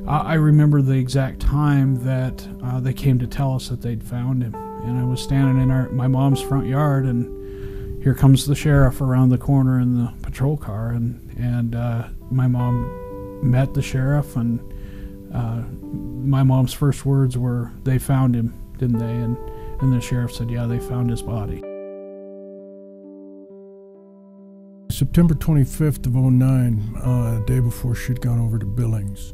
I remember the exact time that they came to tell us that they'd found him. And I was standing in my mom's front yard, and here comes the sheriff around the corner in the patrol car, and my mom met the sheriff, and my mom's first words were, "They found him, didn't they?" And the sheriff said, "Yeah, they found his body." September 25th of '09, a day before she'd gone over to Billings.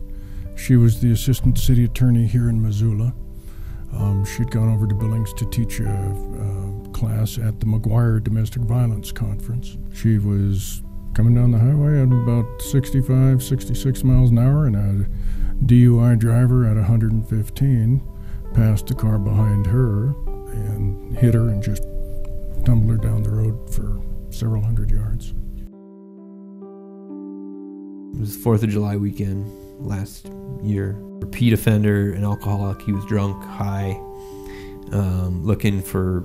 She was the assistant city attorney here in Missoula. She'd gone over to Billings to teach a class at the McGuire Domestic Violence Conference. She was coming down the highway at about 65, 66 miles an hour, and a DUI driver at 115 passed the car behind her and hit her and just tumbled her down the road for several hundred yards. It was 4th of July weekend last year. Repeat offender, an alcoholic. He was drunk, high, looking for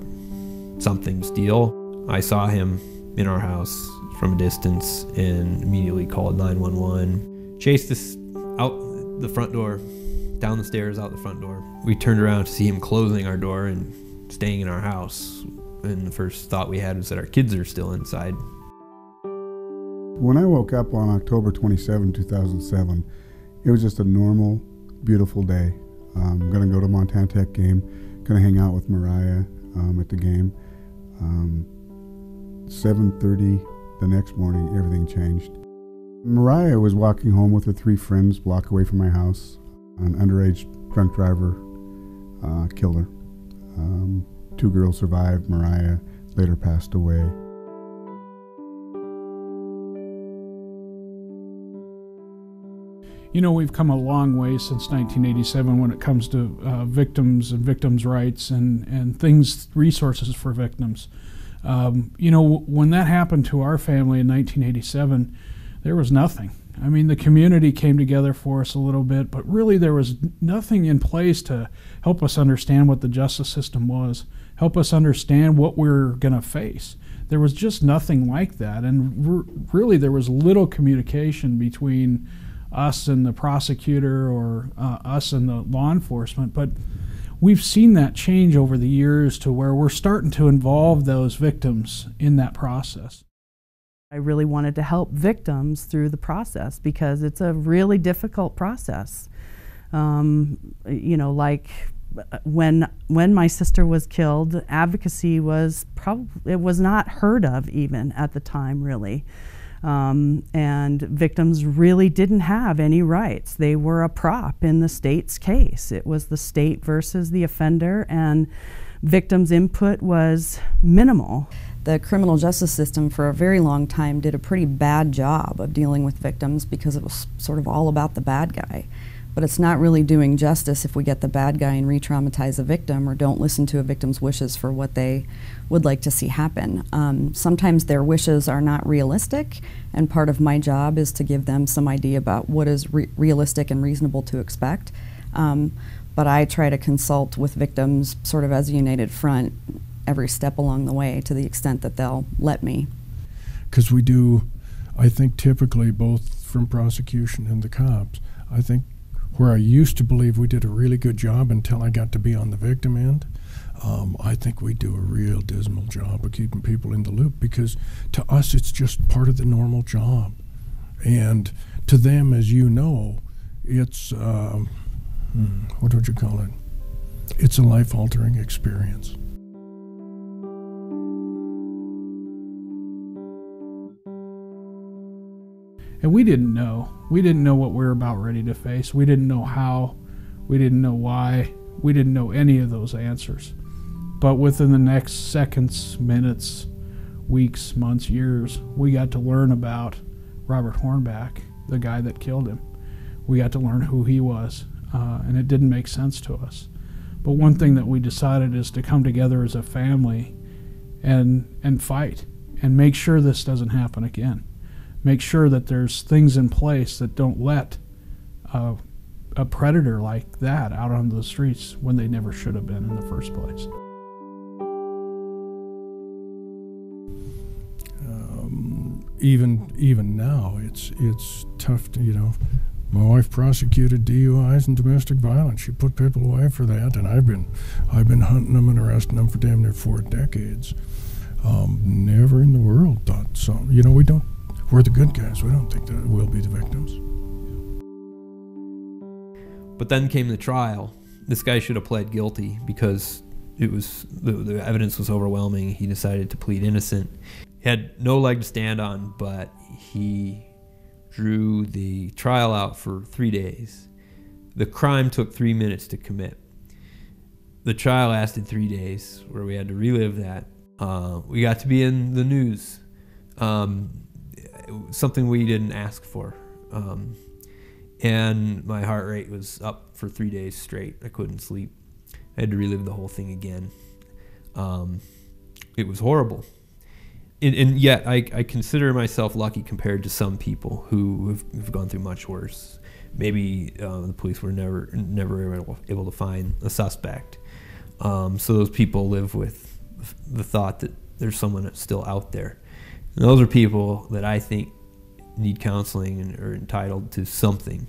something to steal. I saw him in our house from a distance and immediately called 911. Chased us out the front door, down the stairs, out the front door. We turned around to see him closing our door and staying in our house. And the first thought we had was that our kids are still inside. When I woke up on October 27, 2007, it was just a normal, beautiful day. I'm going to go to Montana Tech game, going to hang out with Mariah at the game. 7:30 the next morning, everything changed. Mariah was walking home with her 3 friends, block away from my house. An underage drunk driver killed her. 2 girls survived. Mariah later passed away. You know, we've come a long way since 1987 when it comes to victims and victims' rights and things, resources for victims. You know, when that happened to our family in 1987, there was nothing. I mean, the community came together for us a little bit, but really there was nothing in place to help us understand what the justice system was, help us understand what we're going to face. There was just nothing like that, and really there was little communication between us and the prosecutor or us and the law enforcement, but we've seen that change over the years to where we're starting to involve those victims in that process. I really wanted to help victims through the process because it's a really difficult process. You know, like when my sister was killed, advocacy was it was not heard of even at the time, really. And victims really didn't have any rights. They were a prop in the state's case. It was the state versus the offender, and victims' input was minimal. The criminal justice system for a very long time did a pretty bad job of dealing with victims because it was sort of all about the bad guy. But it's not really doing justice if we get the bad guy and re-traumatize a victim or don't listen to a victim's wishes for what they would like to see happen. Sometimes their wishes are not realistic, and part of my job is to give them some idea about what is realistic and reasonable to expect. But I try to consult with victims sort of as a united front every step along the way to the extent that they'll let me. Because we do, I think typically both from prosecution and the cops, I think where I used to believe we did a really good job until I got to be on the victim end, I think we do a real dismal job of keeping people in the loop, because to us it's just part of the normal job. And to them, as you know, it's, what would you call it? It's a life-altering experience. And we didn't know. We didn't know what we were about ready to face. We didn't know how. We didn't know why. We didn't know any of those answers. But within the next seconds, minutes, weeks, months, years, we got to learn about Robert Hornback, the guy that killed him. We got to learn who he was, and it didn't make sense to us. But one thing that we decided is to come together as a family and fight and make sure this doesn't happen again. Make sure that there's things in place that don't let a predator like that out on the streets when they never should have been in the first place. Even now, it's tough to, My wife prosecuted DUIs and domestic violence. She put people away for that, and I've been hunting them and arresting them for damn near 4 decades. Never in the world thought so. You know, we're the good guys. We don't think that we'll be the victims. But then came the trial. This guy should have pled guilty because it was the evidence was overwhelming. He decided to plead innocent. He had no leg to stand on, but he drew the trial out for 3 days. The crime took 3 minutes to commit. The trial lasted 3 days, where we had to relive that. We got to be in the news, something we didn't ask for. And my heart rate was up for 3 days straight. I couldn't sleep. I had to relive the whole thing again. It was horrible. And yet I consider myself lucky compared to some people who have gone through much worse. Maybe the police were never able to find a suspect. So those people live with the thought that there's someone that's still out there. And those are people that I think need counseling and are entitled to something,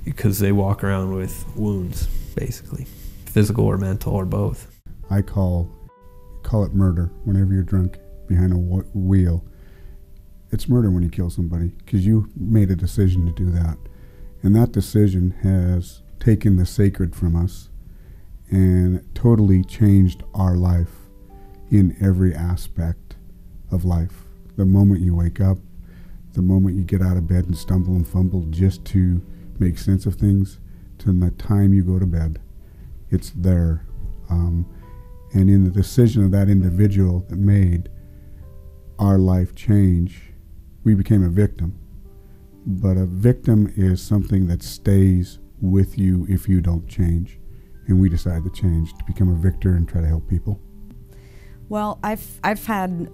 because they walk around with wounds, basically, physical or mental or both. I call it murder whenever you're drunk behind a wheel. It's murder when you kill somebody because you made a decision to do that. And that decision has taken the sacred from us and totally changed our life in every aspect of life. The moment you wake up, the moment you get out of bed and stumble and fumble just to make sense of things, to the time you go to bed, it's there. And in the decision of that individual that made our life change, we became a victim. But a victim is something that stays with you if you don't change. And we decided to change, to become a victor and try to help people. Well, I've had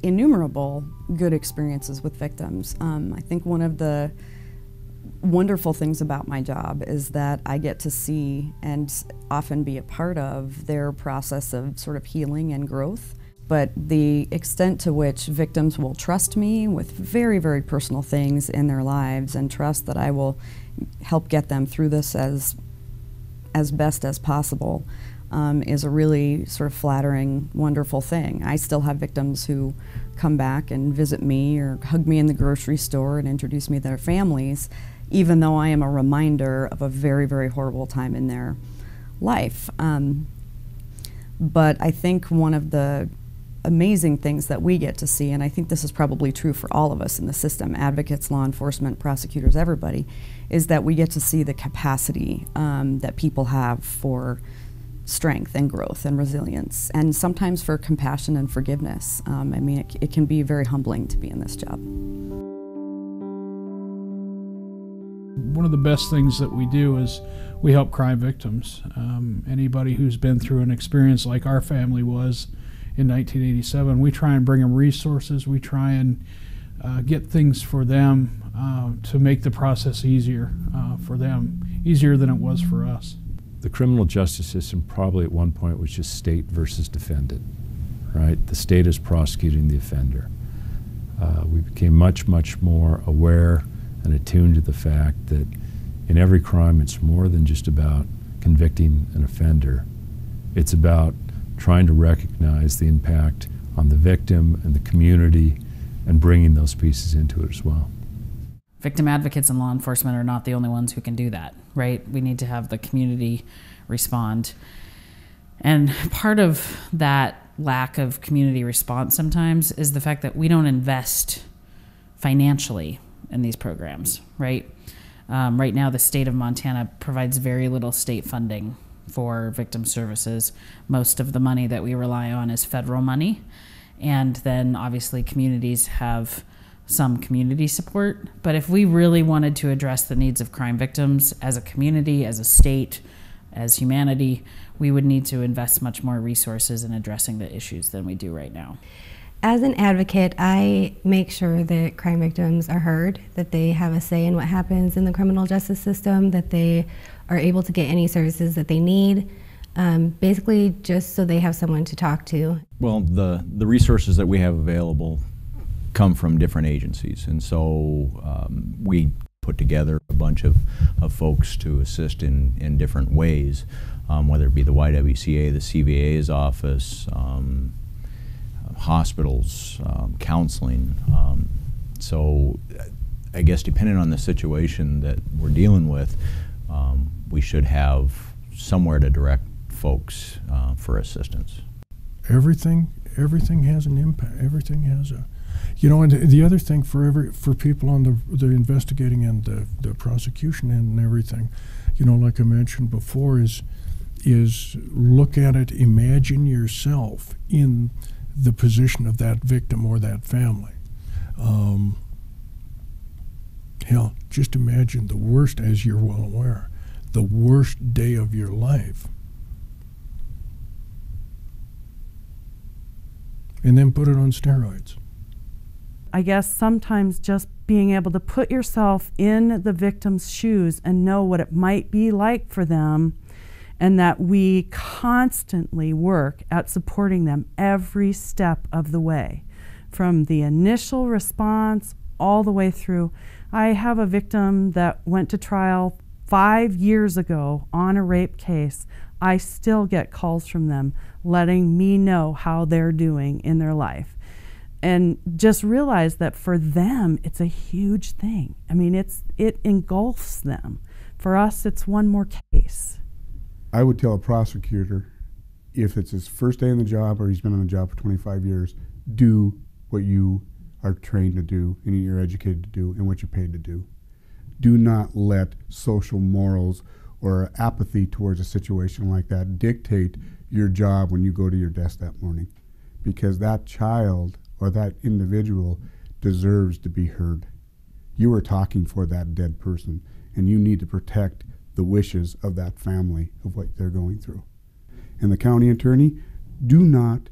innumerable good experiences with victims. I think one of the wonderful things about my job is that I get to see and often be a part of their process of sort of healing and growth. But the extent to which victims will trust me with very, very personal things in their lives and trust that I will help get them through this as best as possible is a really sort of flattering, wonderful thing. I still have victims who come back and visit me or hug me in the grocery store and introduce me to their families, even though I am a reminder of a very, very horrible time in their life. But I think one of the amazing things that we get to see, and I think this is probably true for all of us in the system, advocates, law enforcement, prosecutors, everybody, is that we get to see the capacity that people have for strength and growth and resilience, and sometimes for compassion and forgiveness. I mean, it can be very humbling to be in this job. One of the best things that we do is we help crime victims. Anybody who's been through an experience like our family was in 1987, we try and bring them resources. We try and get things for them to make the process easier for them, easier than it was for us. The criminal justice system probably at one point was just state versus defendant, right? The state is prosecuting the offender. We became much, much more aware and attuned to the fact that in every crime it's more than just about convicting an offender. It's about trying to recognize the impact on the victim and the community and bringing those pieces into it as well. Victim advocates and law enforcement are not the only ones who can do that, right? We need to have the community respond. And part of that lack of community response sometimes is the fact that we don't invest financially in these programs, right? Right now, the state of Montana provides very little state funding for victim services. Most of the money that we rely on is federal money. And then obviously communities have some community support. But if we really wanted to address the needs of crime victims as a community, as a state, as humanity, we would need to invest much more resources in addressing the issues than we do right now. As an advocate, I make sure that crime victims are heard, that they have a say in what happens in the criminal justice system, that they are able to get any services that they need, basically just so they have someone to talk to. Well, the resources that we have available come from different agencies. And so we put together a bunch of folks to assist in different ways, whether it be the YWCA, the CVA's office, hospitals, counseling. So I guess depending on the situation that we're dealing with, we should have somewhere to direct folks for assistance. Everything has an impact. Everything has a, you know, and the other thing for people on the investigating and the prosecution end and everything, you know, like I mentioned before, is look at it, imagine yourself in the position of that victim or that family. Hell, just imagine the worst, as you're well aware, the worst day of your life. And then put it on steroids. I guess sometimes just being able to put yourself in the victim's shoes and know what it might be like for them, and that we constantly work at supporting them every step of the way, from the initial response all the way through. I have a victim that went to trial 5 years ago on a rape case. I still get calls from them letting me know how they're doing in their life. And just realize that for them, it's a huge thing. I mean, it engulfs them. For us, it's one more case. I would tell a prosecutor, if it's his first day on the job or he's been on the job for 25 years, do what you are trained to do and you're educated to do and what you're paid to do. Do not let social morals or apathy towards a situation like that dictate your job when you go to your desk that morning, because that child or that individual deserves to be heard. You are talking for that dead person, and you need to protect the wishes of that family of what they're going through. And the county attorney, do not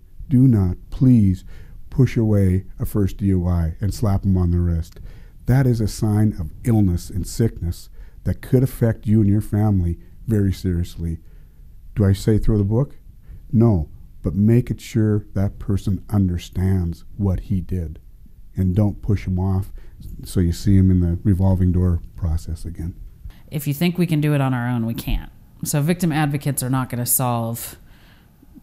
please push away a first DUI and slap them on the wrist. That is a sign of illness and sickness that could affect you and your family very seriously. Do I say throw the book? No, but make it sure that person understands what he did, and don't push him off so you see him in the revolving door process again. If you think we can do it on our own, we can't. So victim advocates are not going to solve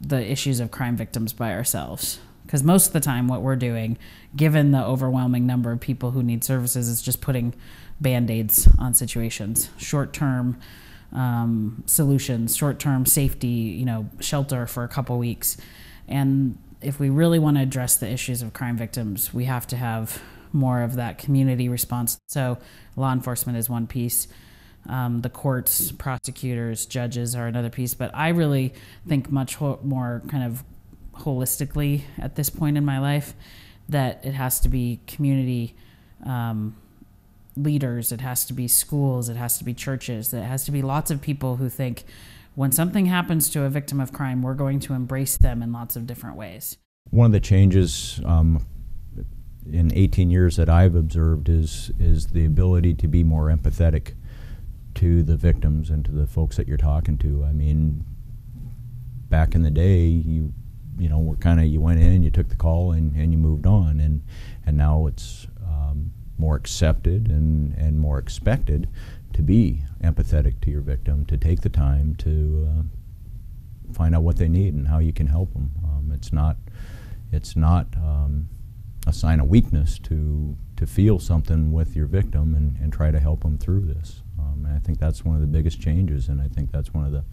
the issues of crime victims by ourselves. Because most of the time what we're doing, given the overwhelming number of people who need services, is just putting Band-Aids on situations. Short-term solutions, short-term safety, shelter for a couple weeks. And if we really want to address the issues of crime victims, we have to have more of that community response. So law enforcement is one piece. The courts, prosecutors, judges are another piece. But I really think much more kind of holistically at this point in my life that it has to be community leaders, it has to be schools, it has to be churches, it has to be lots of people who think when something happens to a victim of crime, we're going to embrace them in lots of different ways. One of the changes in 18 years that I've observed is the ability to be more empathetic to the victims and to the folks that you're talking to. I mean, back in the day, you went in, you took the call, and you moved on, and now it's more accepted and more expected to be empathetic to your victim, to take the time to find out what they need and how you can help them. It's not a sign of weakness to feel something with your victim and try to help them through this. And I think that's one of the biggest changes, and I think that's one of the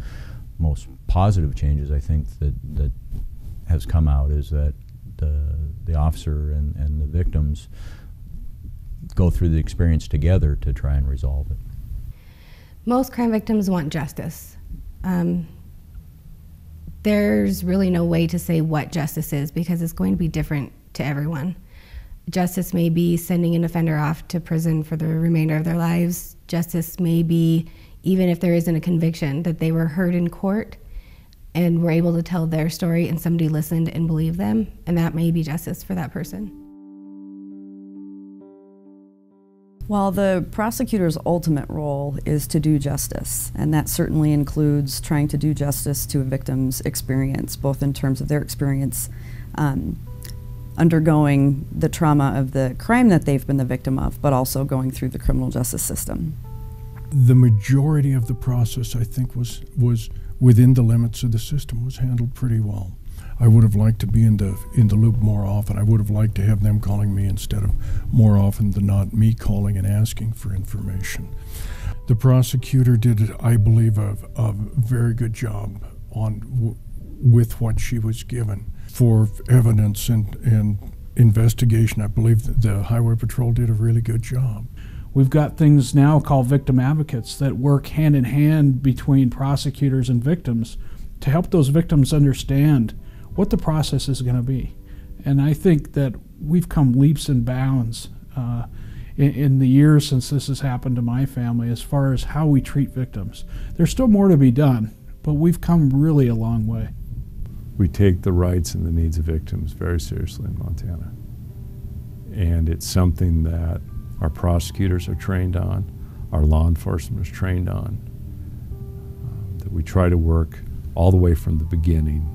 most positive changes I think that has come out, is that the officer and the victims go through the experience together to try and resolve it. Most crime victims want justice. There's really no way to say what justice is, because it's going to be different to everyone. Justice may be sending an offender off to prison for the remainder of their lives. Justice may be, even if there isn't a conviction, that they were heard in court and were able to tell their story and somebody listened and believed them, and that may be justice for that person. While the prosecutor's ultimate role is to do justice, and that certainly includes trying to do justice to a victim's experience, both in terms of their experience undergoing the trauma of the crime that they've been the victim of, but also going through the criminal justice system. The majority of the process, I think, was within the limits of the system, was handled pretty well. I would have liked to be in the loop more often. I would have liked to have them calling me instead of more often than not me calling and asking for information. The prosecutor did, I believe, a very good job with what she was given. For evidence and investigation, I believe the Highway Patrol did a really good job. We've got things now called victim advocates that work hand in hand between prosecutors and victims to help those victims understand what the process is going to be. And I think that we've come leaps and bounds in the years since this has happened to my family as far as how we treat victims. There's still more to be done, but we've come really a long way. We take the rights and the needs of victims very seriously in Montana. And it's something that our prosecutors are trained on, our law enforcement is trained on, that we try to work all the way from the beginning,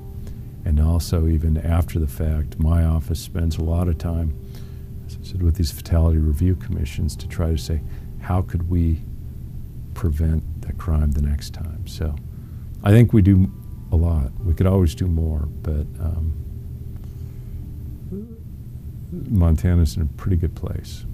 and also even after the fact. My office spends a lot of time, as I said, with these fatality review commissions to try to say, how could we prevent that crime the next time? So I think we do a lot. We could always do more, but Montana's in a pretty good place.